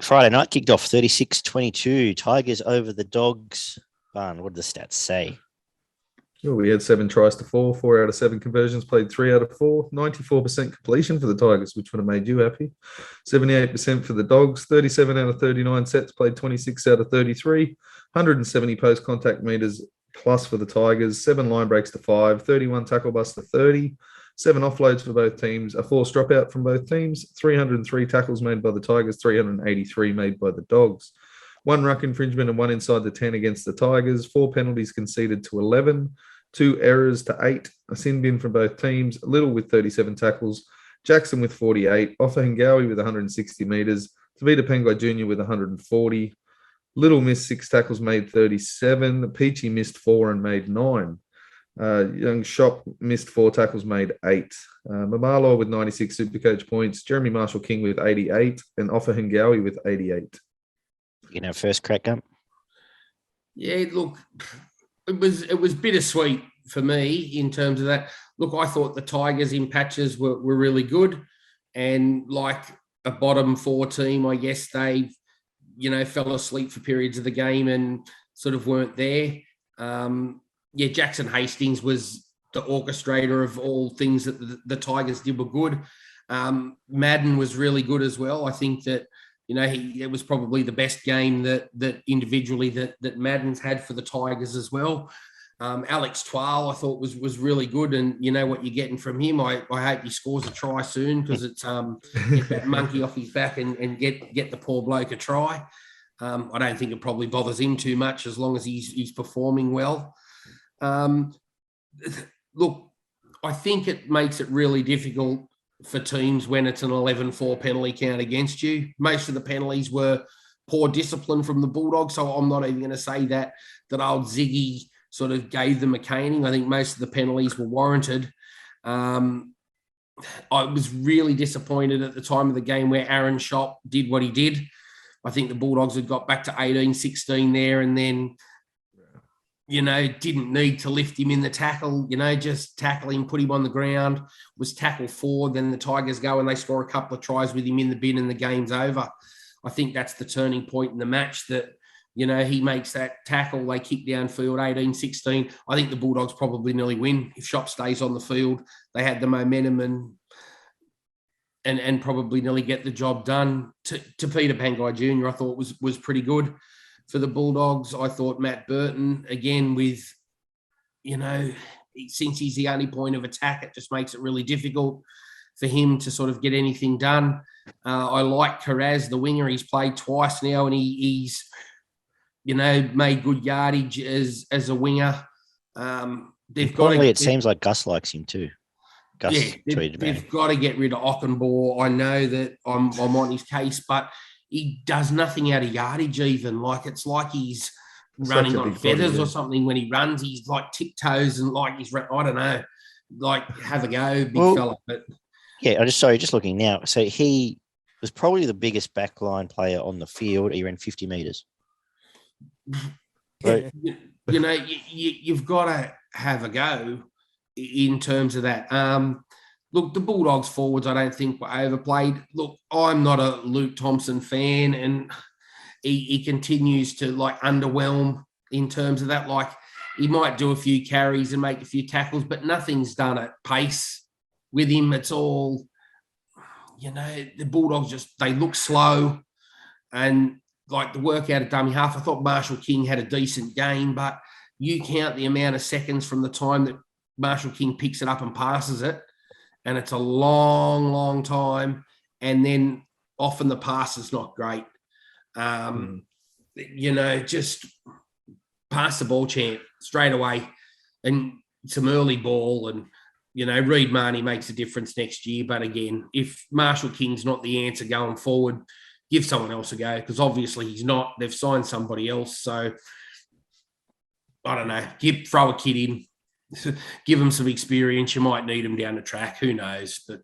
Friday night kicked off 36-22. Tigers over the Dogs. Barn, what did the stats say? Oh, we had 7 tries to 4 out of 7 conversions, played 3 out of 4, 94% completion for the Tigers, which would have made you happy. 78% for the Dogs, 37 out of 39 sets, played 26 out of 33, 170 post contact meters plus for the Tigers, 7 line breaks to 5, 31 tackle busts to 30, 7 offloads for both teams, a forced dropout from both teams, 303 tackles made by the Tigers, 383 made by the Dogs. 1 ruck infringement and 1 inside the 10 against the Tigers, 4 penalties conceded to 11, 2 errors to 8, a sin bin from both teams, Little with 37 tackles, Jackson with 48, Offa Hingawi with 160 metres, Tavita Pengai Jr. with 140, Little missed 6 tackles, made 37, Peachy missed 4 and made 9. Young Shop missed 4 tackles, made 8. Mamalo with 96 Supercoach points, Jeremy Marshall-King with 88, and Offa Hingawi with 88. You know, first crack up. Yeah, look, it was bittersweet for me in terms of that. Look, I thought the Tigers in patches were really good, and like a bottom 4 team, I guess they, fell asleep for periods of the game and sort of weren't there. Jackson Hastings was the orchestrator of all things that the Tigers did were good. Madden was really good as well. I think that, it was probably the best game that individually that Madden's had for the Tigers as well. Alex Twal, I thought was really good, and you know what you're getting from him. I hope he scores a try soon, because it's get that monkey off his back and get the poor bloke a try. I don't think it probably bothers him too much as long as he's performing well. Look, I think it makes it really difficult for teams when it's an 11-4 penalty count against you. Most of the penalties were poor discipline from the Bulldogs, so I'm not even going to say that old Ziggy sort of gave them a caning. I think most of the penalties were warranted. I was really disappointed at the time of the game where Aaron Shop did what he did. I think the Bulldogs had got back to 18-16 there, and then didn't need to lift him in the tackle, just tackle him, put him on the ground, was tackle 4. Then the Tigers go and they score a couple of tries with him in the bin and the game's over. I think that's the turning point in the match that, he makes that tackle, they kick downfield 18-16. I think the Bulldogs probably nearly win if Shop stays on the field. They had the momentum and probably nearly get the job done. To Peter Pengai Jr., I thought was pretty good. For the Bulldogs, I thought Matt Burton, again, with, since he's the only point of attack, it just makes it really difficult for him to sort of get anything done. I like Karaz, the winger. He's played twice now, and he's, made good yardage as a winger. It seems like Gus likes him too. They've got to get rid of Ockenbaugh. I know that I'm on his case, but he does nothing out of yardage even. It's like he's running on feathers or something when he runs. He's like tiptoes and like he's, I don't know, like have a go, big fella. But yeah, just looking now. So he was probably the biggest backline player on the field. He ran 50 metres. Right. You've got to have a go in terms of that. Look, the Bulldogs forwards, I don't think were overplayed. Look, I'm not a Luke Thompson fan, and he continues to underwhelm in terms of that. He might do a few carries and make a few tackles, but nothing's done at pace with him. It's all, the Bulldogs they look slow, and the work out of dummy half. I thought Marshall King had a decent game, but you count the amount of seconds from the time that Marshall King picks it up and passes it, and it's a long, long time. And then often the pass is not great. Just pass the ball, champ, straight away, and some early ball. And, Reed Marnie makes a difference next year. But again, if Marshall King's not the answer going forward, give someone else a go, because obviously he's not. They've signed somebody else. So, I don't know. Throw a kid in. Give him some experience. You might need him down the track. Who knows? But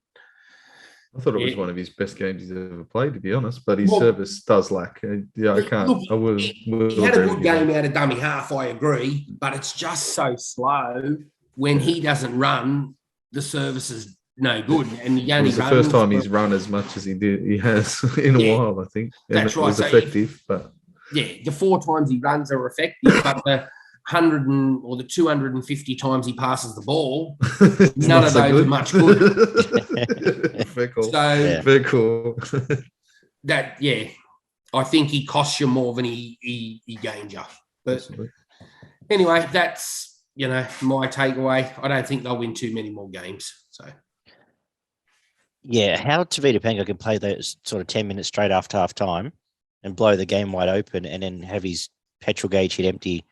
I thought it was one of his best games he's ever played, to be honest. But his service does lack. I can't. Look, he had a good game out of dummy half. I agree, but it's just so slow when he doesn't run. The service is no good. And he It only was the runs. first time he's run as much as he has in a while, I think. And That's it right. was So effective, but the 4 times he runs are effective, but the 100 or the 250 times he passes the ball, none of those are much good. Fair call. So Fair call. that, I think he costs you more than he gains you. But Absolutely. anyway, that's my takeaway. I don't think they'll win too many more games. So Yeah, how Tavita Panko can play those sort of 10 minutes straight after half time and blow the game wide open and then have his petrol gauge hit empty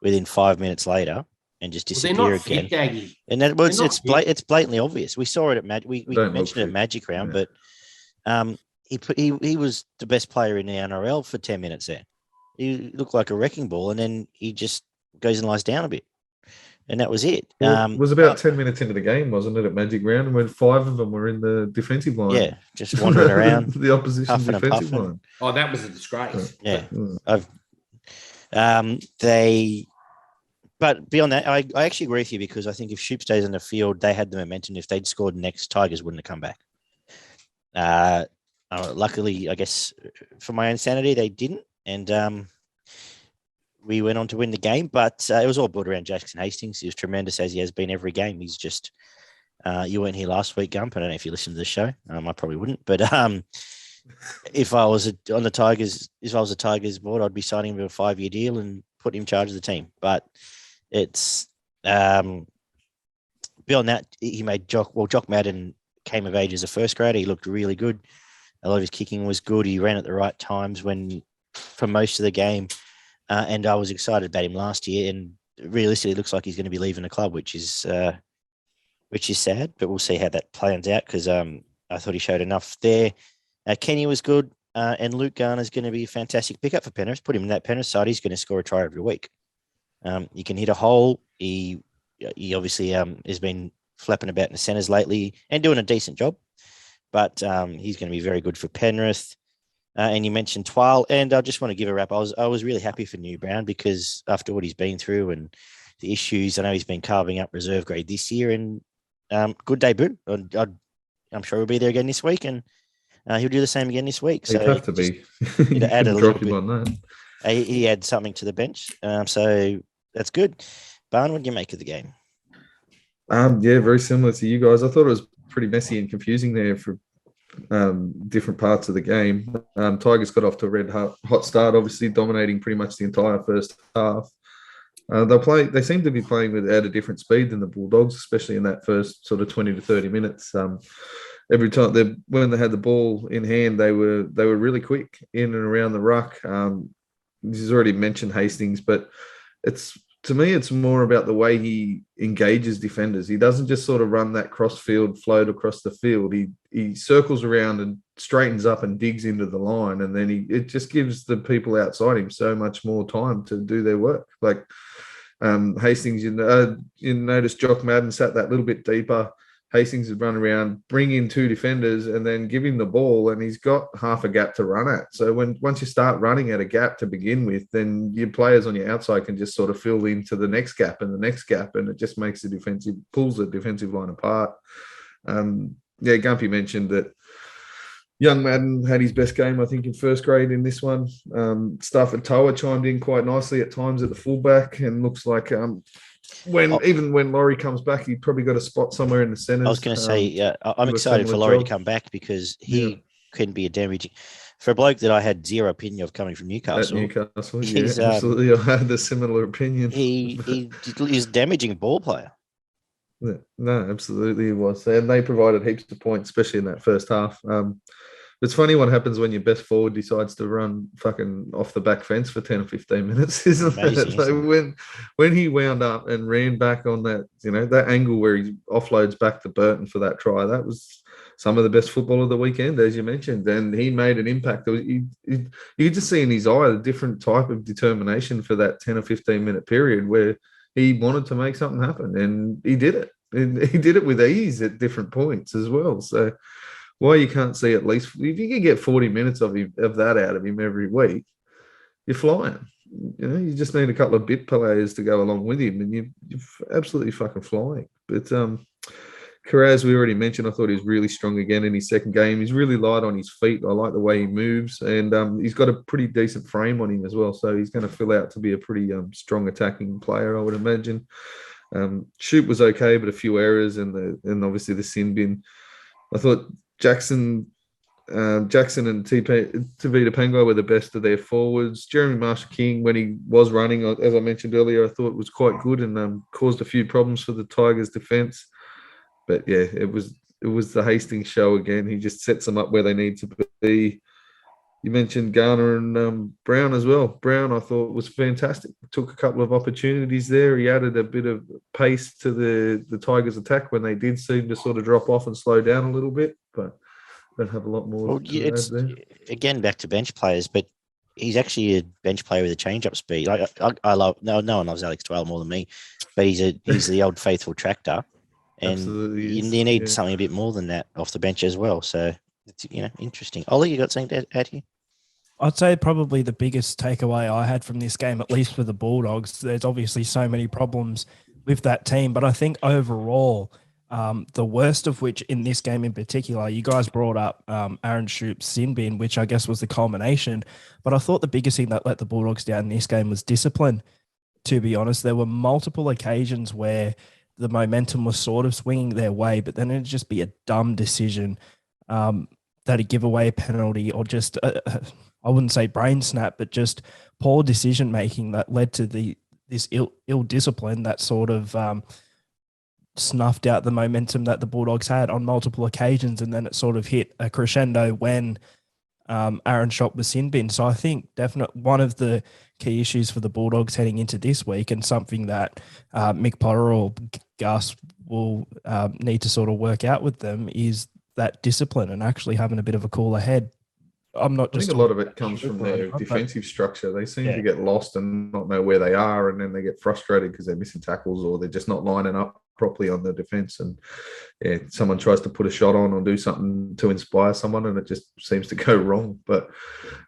within 5 minutes later and just disappear they're not again. fit, Daggy. And that, They're not fit. it's blatantly obvious. We saw it at we Don't look mentioned it at fit. Magic Round, Yeah. but he was the best player in the NRL for 10 minutes there. He looked like a wrecking ball, and then he just goes and lies down a bit, and that was it. Well, it was about 10 minutes into the game, wasn't it, at Magic Round? And when 5 of them were in the defensive line. Yeah, just wandering around. The opposition huffing and defensive puffing. line. Oh, that was a disgrace. Yeah. Mm. But beyond that, I actually agree with you because I think if Shoop stays in the field, they had the momentum. If they'd scored next, Tigers wouldn't have come back. Luckily, I guess, for my own sanity, they didn't. And we went on to win the game. But it was all built around Jackson Hastings. He was tremendous, as he has been every game. He's just you weren't here last week, Gump. I don't know if you listened to the show. I probably wouldn't. But if I was on the Tigers, if I was a Tigers board, I'd be signing him to a 5-year deal and put him in charge of the team. But it's beyond that, he made Jock Madden came of age as a first grader. He looked really good. A lot of his kicking was good. He ran at the right times for most of the game. And I was excited about him last year. And realistically, it looks like he's going to be leaving the club, which is sad. But we'll see how that plans out because I thought he showed enough there. Kenny was good. And Luke Garner's going to be a fantastic pickup for Penrith. Put him in that Penrith side. He's going to score a try every week. He can hit a hole. He obviously has been flapping about in the centres lately and doing a decent job. But he's going to be very good for Penrith. And you mentioned Twal, and I just want to give a wrap. I was really happy for New Brown because after what he's been through and the issues, I know he's been carving up reserve grade this year, and good debut. I'm sure he'll be there again this week, and he'll do the same again this week. He'd So have to be. to add a Drop little him bit. on that. He had something to the bench, so that's good. Barn, what do you make of the game? Yeah, very similar to you guys. I thought it was pretty messy and confusing there for different parts of the game. Tigers got off to a red hot start, obviously dominating pretty much the entire first half. They seem to be playing at a different speed than the Bulldogs, especially in that first sort of 20 to 30 minutes. Every time when they had the ball in hand, they were really quick in and around the ruck. This is already mentioned Hastings, but to me, it's more about the way he engages defenders. He doesn't just sort of run that cross-field float across the field. He circles around and straightens up and digs into the line, and then it just gives the people outside him so much more time to do their work. Like Hastings, you notice Jock Madden sat that little bit deeper. Hastings would run around, bring in 2 defenders, and then give him the ball, and he's got half a gap to run at. So once you start running at a gap to begin with, then your players on your outside can just sort of fill into the next gap and the next gap, and it just pulls the defensive line apart. Gumpy mentioned that young Madden had his best game, I think, in first grade in this one. Stafford Toa chimed in quite nicely at times at the fullback, and looks like even when Laurie comes back, he probably got a spot somewhere in the centres. I was going to say, I'm excited for Laurie to come back because he can be a damaging for a bloke that I had zero opinion of coming from Newcastle. He's, absolutely. I had a similar opinion. He's a damaging ball player. Yeah, no, absolutely he was. And they provided heaps of points, especially in that first half. It's funny what happens when your best forward decides to run fucking off the back fence for 10 or 15 minutes, isn't it? So when he wound up and ran back on that, that angle where he offloads back to Burton for that try, that was some of the best football of the weekend, as you mentioned. And he made an impact. You could just see in his eye a different type of determination for that 10 or 15-minute period where he wanted to make something happen, and he did it. And he did it with ease at different points as well. So why you can't see at least, if you can get 40 minutes of that out of him every week, you're flying. You just need a couple of bit players to go along with him, and you're absolutely fucking flying. But Carraz, we already mentioned, I thought he was really strong again in his second game. He's really light on his feet. I like the way he moves, and he's got a pretty decent frame on him as well. So he's going to fill out to be a pretty strong attacking player, I would imagine. Shoot was okay, but a few errors, and obviously the sin bin. I thought Jackson and Tavita Pangai were the best of their forwards. Jeremy Marshall-King, when he was running, as I mentioned earlier, I thought was quite good and caused a few problems for the Tigers' defence. But yeah, it was the Hastings show again. He just sets them up where they need to be. You mentioned Garner and Brown as well. Brown, I thought, was fantastic. Took a couple of opportunities there. He added a bit of pace to the Tigers' attack when they did seem to sort of drop off and slow down a little bit. But don't have a lot more. Well, it's again back to bench players, but he's actually a bench player with a change-up speed. I love no one loves Alex Twell more than me, but he's the old faithful tractor. And you need something a bit more than that off the bench as well. So, it's, interesting. Ollie, you got something to add here? I'd say probably the biggest takeaway I had from this game, at least for the Bulldogs, there's obviously so many problems with that team. But I think overall, the worst of which in this game in particular, you guys brought up Aaron Shoop's sin bin, which I guess was the culmination. But I thought the biggest thing that let the Bulldogs down in this game was discipline, to be honest. There were multiple occasions where the momentum was sort of swinging their way, but then it'd just be a dumb decision that'd give away a penalty or just, I wouldn't say brain snap, but just poor decision-making that led to this ill discipline that sort of snuffed out the momentum that the Bulldogs had on multiple occasions, and then it sort of hit a crescendo when Aaron shot was sin bin. So I think definitely one of the key issues for the Bulldogs heading into this week, and something that Mick Potter or Gus will need to sort of work out with them, is that discipline and actually having a bit of a cooler head. I think a lot of it comes from their defensive structure. They seem to get lost and not know where they are, and then they get frustrated because they're missing tackles or they're just not lining up properly on the defense. And someone tries to put a shot on or do something to inspire someone, and it just seems to go wrong. But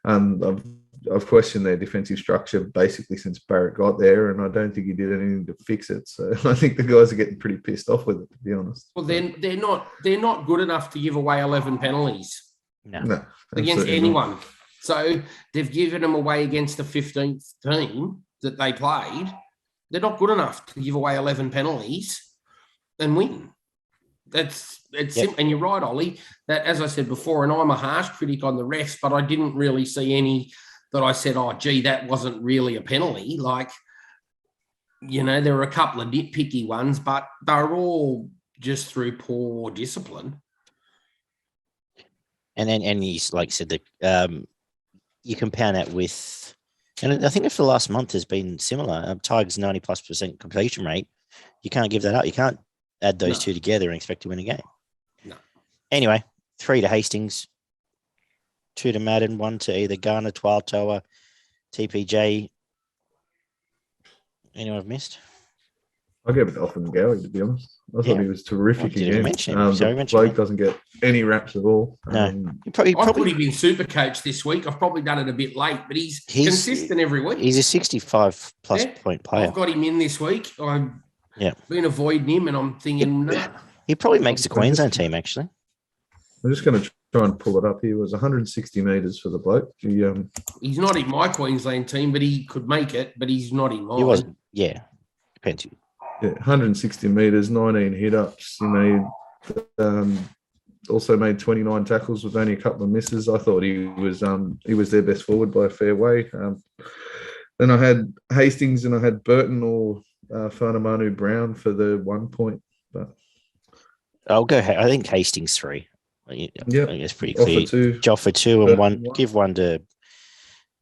I've questioned their defensive structure basically since Barrett got there, and I don't think he did anything to fix it. So I think the guys are getting pretty pissed off with it, to be honest. Well, then they're not good enough to give away 11 penalties. No, against anyone. Not. So they've given them away against the 15th team that they played. They're not good enough to give away 11 penalties and win. And you're right, Ollie, that, as I said before, and I'm a harsh critic on the refs, but I didn't really see any that I said, oh, gee, that wasn't really a penalty. Like, there were a couple of nitpicky ones, but they're all just through poor discipline. And he's, like I said, you compound that with, and I think for the last month has been similar. Tigers 90+% completion rate. You can't give that up. You can't add those two together and expect to win a game. No. Anyway, 3 to Hastings, 2 to Madden, 1 to either Garner, Twal, Toa, TPJ. Anyone I've missed? I'll give it to Alfred Gowie, to be honest. I thought he was terrific again. The bloke doesn't get any raps at all. No. I put him in Supercoach this week. I've probably done it a bit late, but he's consistent every week. He's a 65+ point player. I've got him in this week. I've been avoiding him, and I'm thinking, no. He probably makes the Queensland team, actually. I'm just going to try and pull it up. He was 160 metres for the bloke. He's not in my Queensland team, but he could make it, but he's not in mine. He wasn't. Yeah. Depends. Yeah, 160 metres, 19 hit-ups. He made also made 29 tackles with only a couple of misses. I thought he was their best forward by a fair way. Then I had Hastings and I had Burton or Whanamanu Brown for the 1 point. But I'll go. I think Hastings 3. Yeah, I think it's pretty clear. Joffa 2 and 1. Give one to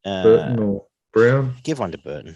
Burton or Brown. Give one to Burton.